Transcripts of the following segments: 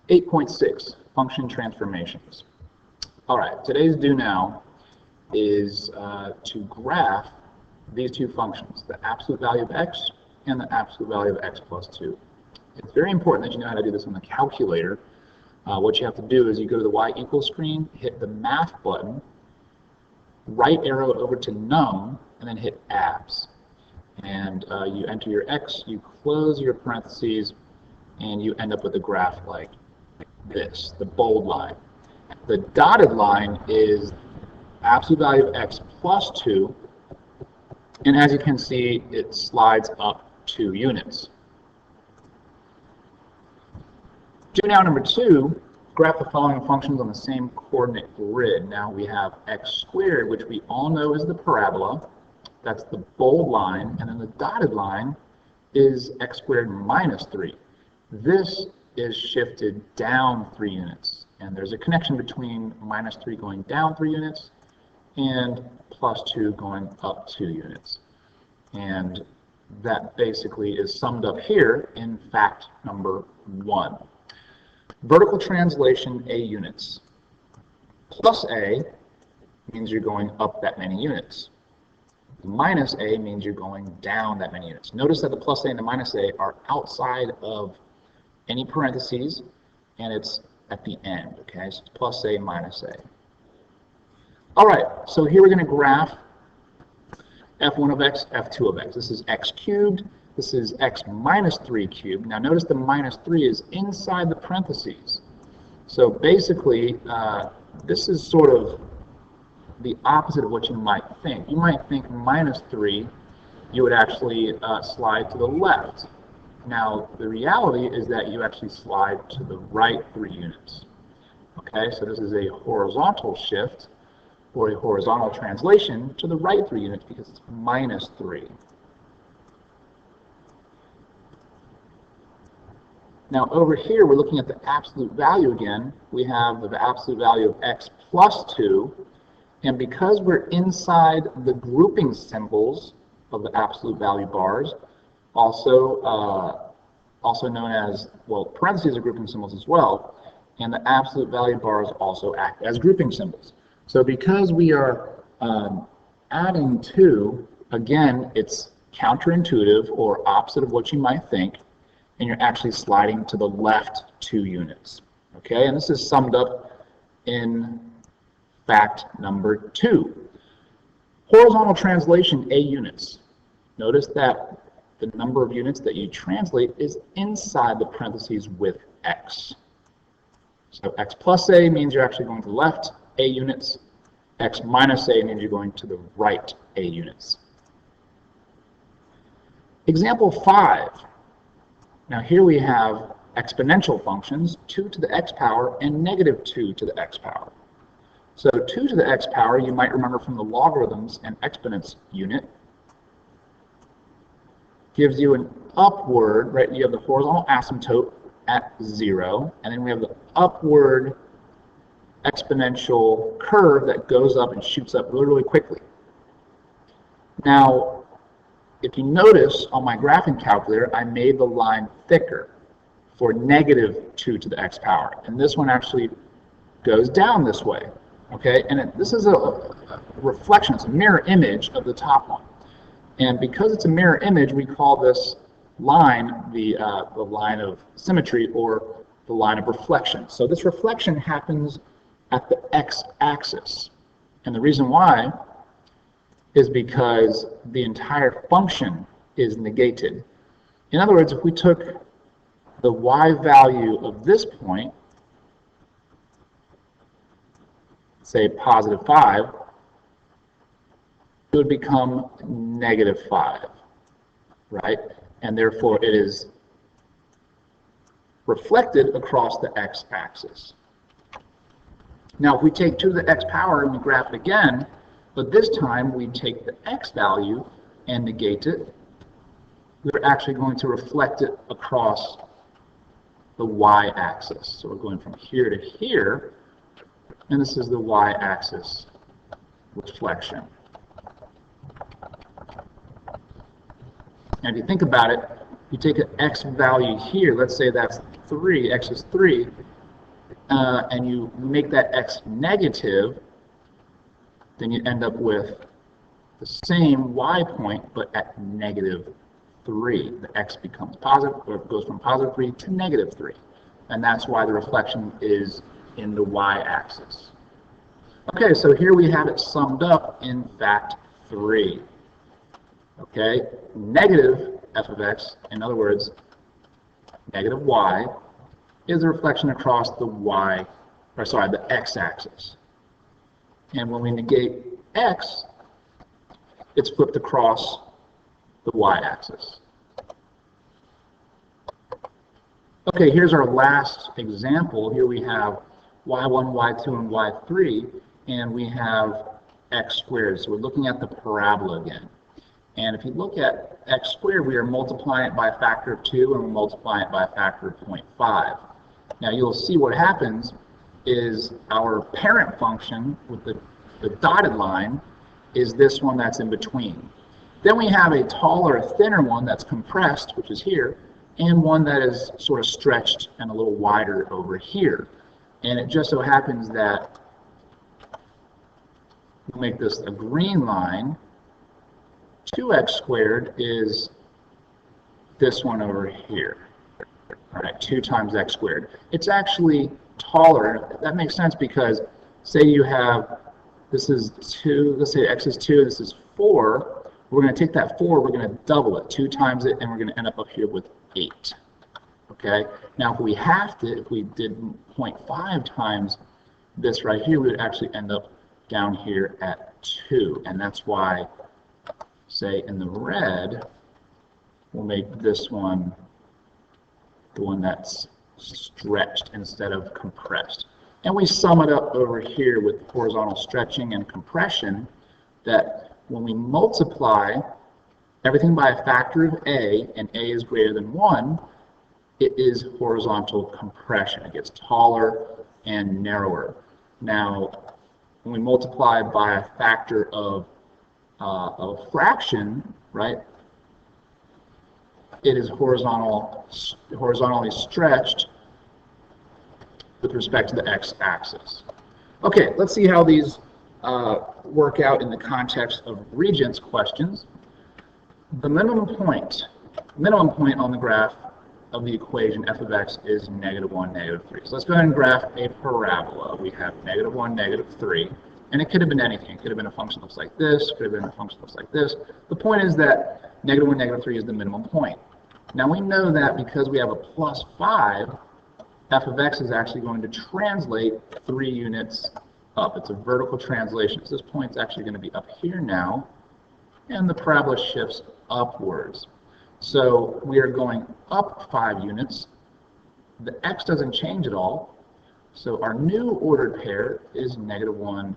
8.6, function transformations. All right, today's do now is to graph these two functions, the absolute value of x and the absolute value of x plus 2. It's very important that you know how to do this on the calculator. What you have to do is you go to the y equals screen, hit the math button, right arrow over to num, and then hit abs. And you enter your x, you close your parentheses, and you end up with a graph like this, the bold line. The dotted line is absolute value of x plus 2, and as you can see, it slides up 2 units. Do now number 2, graph the following functions on the same coordinate grid. Now we have x squared, which we all know is the parabola. That's the bold line, and then the dotted line is x squared minus 3. This is shifted down 3 units, and there's a connection between minus 3 going down 3 units and plus 2 going up 2 units. And that basically is summed up here in fact number 1. Vertical translation A units. Plus A means you're going up that many units. Minus A means you're going down that many units. Notice that the plus A and the minus A are outside of any parentheses, and it's at the end, okay? So it's plus A, minus A. All right, so here we're going to graph f1 of x, f2 of x. This is x cubed. This is x minus 3 cubed. Now notice the minus 3 is inside the parentheses. So basically, this is sort of the opposite of what you might think. You might think minus 3, you would actually slide to the left. Now, the reality is that you actually slide to the right 3 units. Okay, so this is a horizontal shift, or a horizontal translation to the right 3 units because it's minus 3. Now over here, we're looking at the absolute value again. We have the absolute value of x plus 2, and because we're inside the grouping symbols of the absolute value bars, also known as, well, parentheses are grouping symbols as well, and the absolute value bars also act as grouping symbols. So because we are adding 2, again, it's counterintuitive or opposite of what you might think, and you're actually sliding to the left 2 units. Okay, and this is summed up in fact number 2. Horizontal translation A units. Notice that the number of units that you translate is inside the parentheses with x. So x plus A means you're actually going to the left A units. X minus A means you're going to the right A units. Example 5. Now here we have exponential functions, 2 to the x power and negative 2 to the x power. So 2 to the x power, you might remember from the logarithms and exponents unit, gives you an upward, right? You have the horizontal asymptote at 0, and then we have the upward exponential curve that goes up and shoots up really, really quickly. Now, if you notice on my graphing calculator, I made the line thicker for negative 2 to the x power, and this one actually goes down this way, okay? And this is a reflection, it's a mirror image of the top one. And because it's a mirror image, we call this line the line of symmetry or the line of reflection. So this reflection happens at the x-axis. And the reason why is because the entire function is negated. In other words, if we took the y value of this point, say positive 5, it would become negative 5, right? And therefore it is reflected across the x-axis. Now if we take 2 to the x power and we graph it again, but this time we take the x value and negate it, we're actually going to reflect it across the y-axis. So we're going from here to here, and this is the y-axis reflection. And if you think about it, you take an x value here, let's say that's 3, x is 3, and you make that x negative, then you end up with the same y point, but at -3. The x becomes positive, or it goes from +3 to -3. And that's why the reflection is in the y-axis. Okay, so here we have it summed up in fact 3. Okay, negative f of x, in other words, negative y, is a reflection across the the x-axis. And when we negate x, it's flipped across the y-axis. Okay, here's our last example. Here we have y1, y2, and y3, and we have x squared. So we're looking at the parabola again. And if you look at x squared, we are multiplying it by a factor of 2, and we're multiplying it by a factor of 0.5. Now you'll see what happens is our parent function with the dotted line is this one that's in between. Then we have a taller, thinner one that's compressed, which is here, and one that is sort of stretched and a little wider over here. And it just so happens that we'll make this a green line. 2x squared is this one over here. All right, 2 times x squared. It's actually taller. That makes sense because say you have, this is 2, let's say x is 2, this is 4. We're going to take that 4, we're going to double it, 2 times it, and we're going to end up here with 8. Okay, now if we did 0.5 times this right here, we would actually end up down here at 2. And that's why, say in the red, we'll make this one the one that's stretched instead of compressed. And we sum it up over here with horizontal stretching and compression, that when we multiply everything by a factor of a, and a is greater than 1, it is horizontal compression. It gets taller and narrower. Now, when we multiply by a factor of a fraction, right, it is horizontally stretched with respect to the x-axis. Okay, let's see how these work out in the context of Regents questions. The minimum point on the graph of the equation f of x is -1, -3. So let's go ahead and graph a parabola. We have -1, -3, and it could have been anything. It could have been a function that looks like this, could have been a function that looks like this. The point is that -1, -3 is the minimum point. Now we know that because we have a +5, f of x is actually going to translate 3 units up. It's a vertical translation. So this point's actually going to be up here now, and the parabola shifts upwards. So we are going up 5 units. The x doesn't change at all. So our new ordered pair is -1,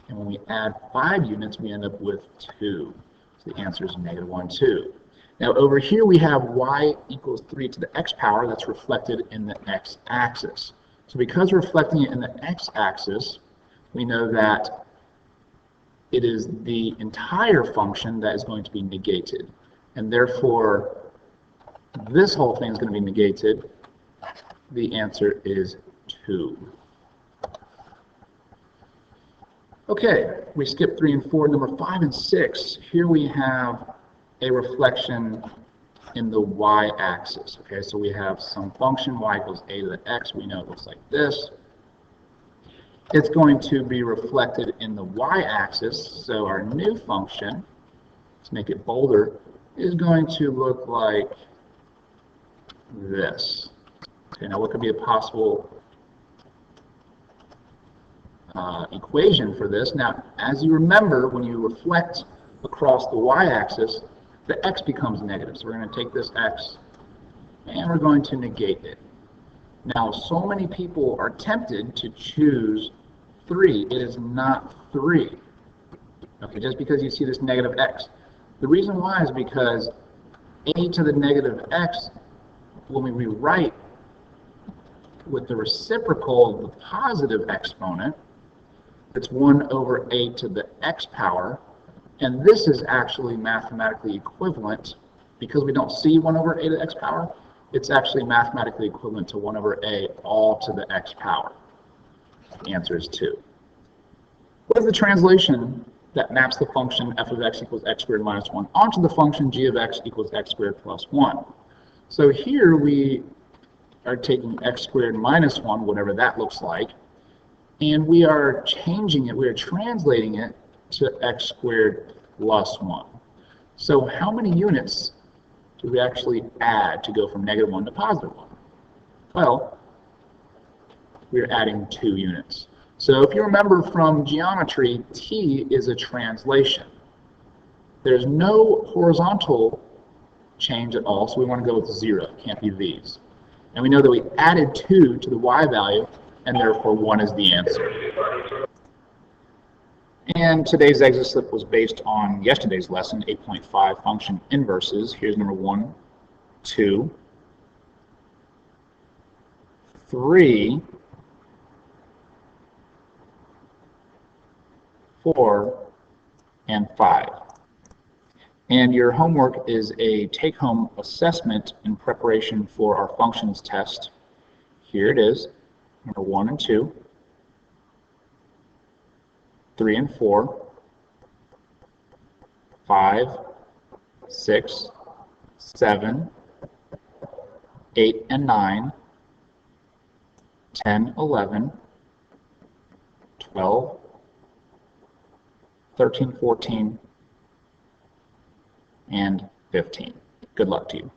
and when we add 5 units, we end up with 2. So the answer is -1, 2. Now over here we have y equals 3 to the x power. That's reflected in the x-axis. So because we're reflecting it in the x-axis, we know that it is the entire function that is going to be negated. And therefore, this whole thing is going to be negated. The answer is 2. Okay, we skipped 3 and 4. Number 5 and 6, here we have a reflection in the y-axis. Okay, so we have some function y equals a to the x. We know it looks like this. It's going to be reflected in the y-axis. So our new function, let's make it bolder, is going to look like this. Okay, now what could be a possible equation for this? Now, as you remember, when you reflect across the y-axis, the x becomes negative. So we're going to take this x and we're going to negate it. Now, so many people are tempted to choose 3. It is not 3. Okay, just because you see this negative x. The reason why is because a to the negative x, when we rewrite with the reciprocal of the positive exponent, it's 1 over a to the x power. And this is actually mathematically equivalent, because we don't see 1 over a to the x power, it's actually mathematically equivalent to 1 over a all to the x power. The answer is 2. What is the translation that maps the function f of x equals x squared minus 1 onto the function g of x equals x squared plus 1? So here we are taking x squared minus 1, whatever that looks like, and we are changing it, we are translating it to x squared plus 1. So how many units do we actually add to go from negative 1 to positive 1? Well, we're adding 2 units. So if you remember from geometry, t is a translation. There's no horizontal change at all, so we want to go with 0. It can't be these. And we know that we added 2 to the y value, and therefore 1 is the answer. And today's exit slip was based on yesterday's lesson, 8.5 function inverses. Here's number 1, 2, 3, 4, and 5. And your homework is a take-home assessment in preparation for our functions test. Here it is, number 1 and 2, 3 and 4, 5, 6, 7, 8 and 9, 10, 11, 12, 13, 14, and 15. Good luck to you.